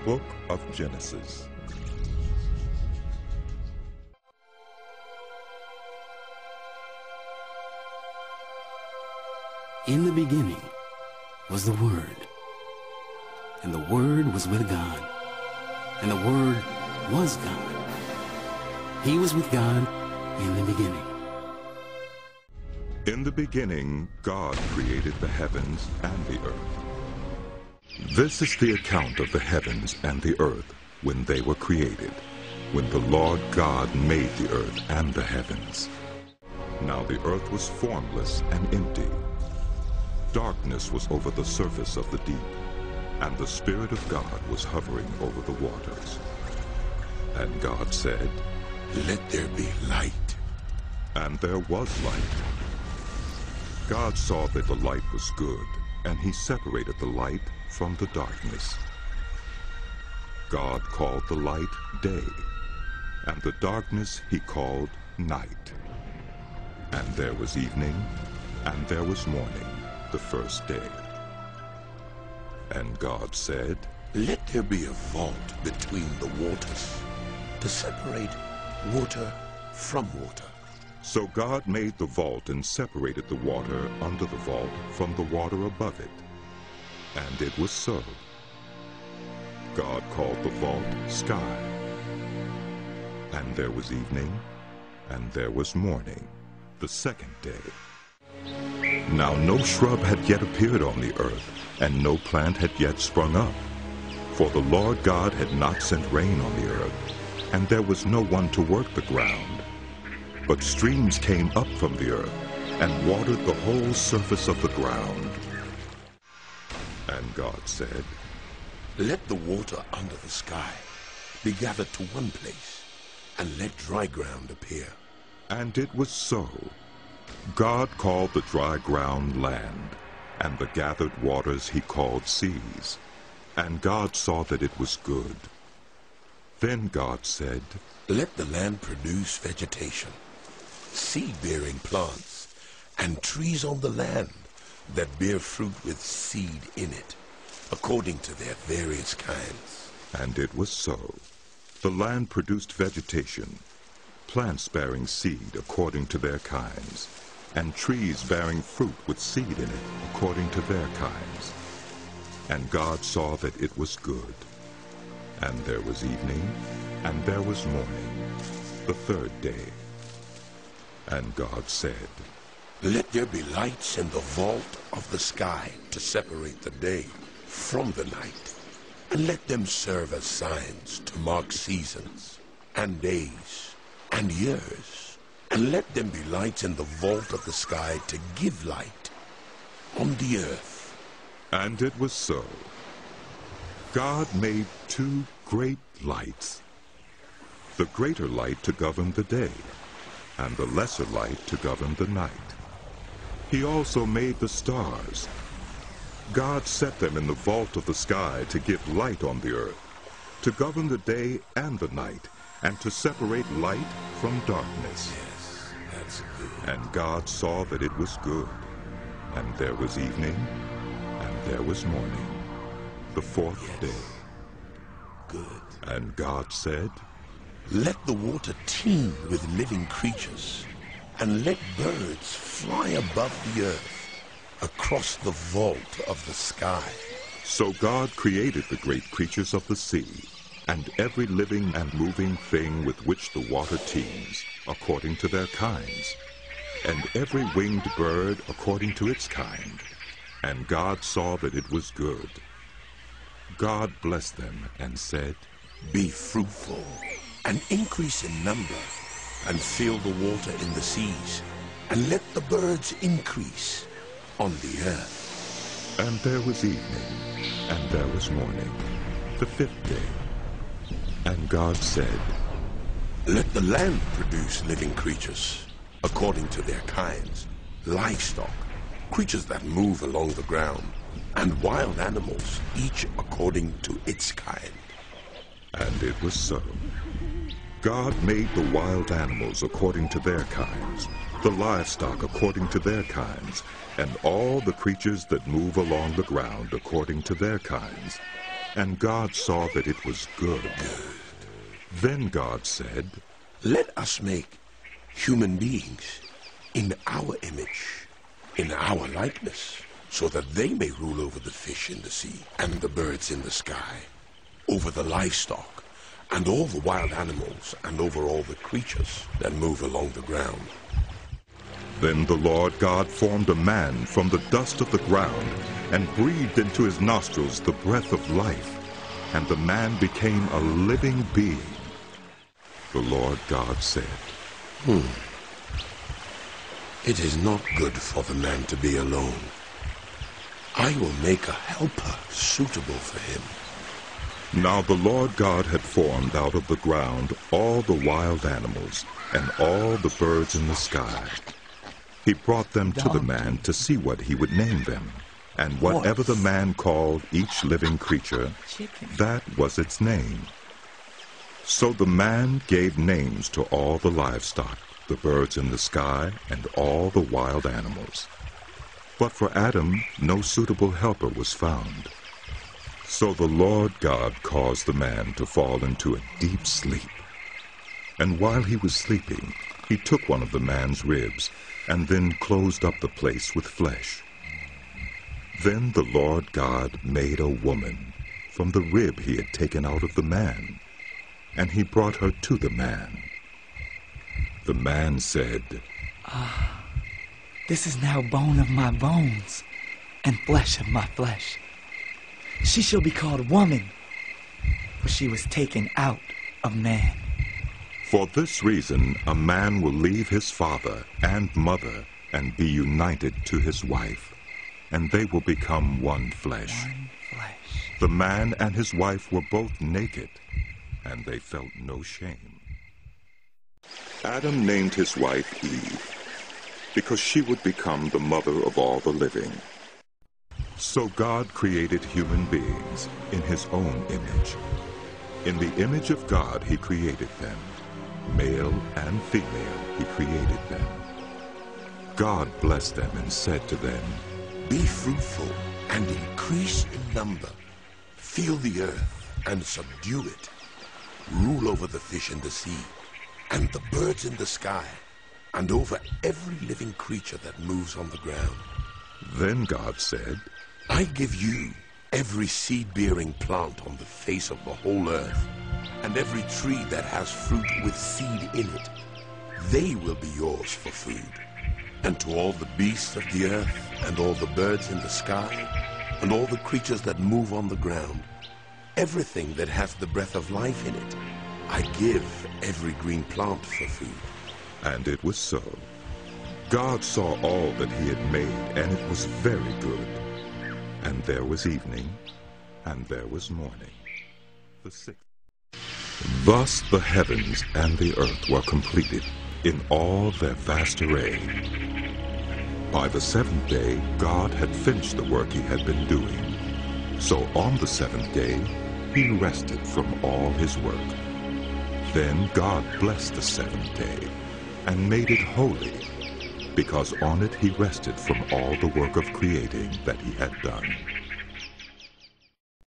book of Genesis. In the beginning was the Word, and the Word was with God, and the Word was God. He was with God in the beginning. In the beginning, God created the heavens and the earth. This is the account of the heavens and the earth when they were created, when the Lord God made the earth and the heavens. Now the earth was formless and empty. Darkness was over the surface of the deep, and the Spirit of God was hovering over the waters. And God said, "Let there be light." And there was light. God saw that the light was good, and he separated the light from the darkness. God called the light day, and the darkness he called night. And there was evening, and there was morning, the first day. And God said, "Let there be a vault between the waters, to separate water from water." So God made the vault and separated the water under the vault from the water above it. And it was so. God called the vault sky. And there was evening, and there was morning, the second day. Now no shrub had yet appeared on the earth, and no plant had yet sprung up. For the Lord God had not sent rain on the earth, and there was no one to work the ground. But streams came up from the earth and watered the whole surface of the ground. And God said, "Let the water under the sky be gathered to one place, and let dry ground appear." And it was so. God called the dry ground land, and the gathered waters he called seas. And God saw that it was good. Then God said, "Let the land produce vegetation, seed-bearing plants, and trees on the land that bear fruit with seed in it, according to their various kinds." And it was so. The land produced vegetation, plants bearing seed according to their kinds, and trees bearing fruit with seed in it according to their kinds. And God saw that it was good. And there was evening, and there was morning, the third day. And God said, "Let there be lights in the vault of the sky to separate the day from the night, and let them serve as signs to mark seasons and days and years. And let them be lights in the vault of the sky to give light on the earth." And it was so. God made two great lights, the greater light to govern the day, and the lesser light to govern the night. He also made the stars. God set them in the vault of the sky to give light on the earth, to govern the day and the night, and to separate light from darkness. Yes, that's good. And God saw that it was good. And there was evening, and there was morning, the fourth day. Good. And God said, "Let the water teem with living creatures, and let birds fly above the earth across the vault of the sky." So God created the great creatures of the sea, and every living and moving thing with which the water teems, according to their kinds, and every winged bird according to its kind. And God saw that it was good. God blessed them and said, "Be fruitful, and increase in number, and fill the water in the seas, and let the birds increase on the earth." And there was evening, and there was morning, the fifth day. And God said, "Let the land produce living creatures, according to their kinds, livestock, creatures that move along the ground, and wild animals, each according to its kind." And it was so. God made the wild animals according to their kinds, the livestock according to their kinds, and all the creatures that move along the ground according to their kinds. And God saw that it was good. Then God said, "Let us make human beings in our image, in our likeness, so that they may rule over the fish in the sea and the birds in the sky, over the livestock and all the wild animals, and over all the creatures that move along the ground." Then the Lord God formed a man from the dust of the ground and breathed into his nostrils the breath of life, and the man became a living being. The Lord God said, "It is not good for the man to be alone. I will make a helper suitable for him." Now the Lord God had formed out of the ground all the wild animals and all the birds in the sky. He brought them to the man to see what he would name them. And whatever the man called each living creature, that was its name. So the man gave names to all the livestock, the birds in the sky, and all the wild animals. But for Adam no suitable helper was found. So the Lord God caused the man to fall into a deep sleep. And while he was sleeping, he took one of the man's ribs, and then closed up the place with flesh. Then the Lord God made a woman from the rib he had taken out of the man, and he brought her to the man. The man said, "This is now bone of my bones and flesh of my flesh. She shall be called woman, for she was taken out of man." For this reason a man will leave his father and mother and be united to his wife, and they will become one flesh. One flesh. The man and his wife were both naked, and they felt no shame. Adam named his wife Eve, because she would become the mother of all the living. So God created human beings in his own image. In the image of God he created them. Male and female he created them. God blessed them and said to them, "Be fruitful and increase in number. Fill the earth and subdue it. Rule over the fish in the sea and the birds in the sky, and over every living creature that moves on the ground." Then God said, "I give you every seed-bearing plant on the face of the whole earth, and every tree that has fruit with seed in it. They will be yours for food. And to all the beasts of the earth, and all the birds in the sky, and all the creatures that move on the ground, everything that has the breath of life in it, I give every green plant for food." And it was so. God saw all that he had made, and it was very good. And there was evening, and there was morning, the sixth. Thus the heavens and the earth were completed in all their vast array. By the seventh day, God had finished the work he had been doing. So on the seventh day, he rested from all his work. Then God blessed the seventh day and made it holy, because on it he rested from all the work of creating that he had done.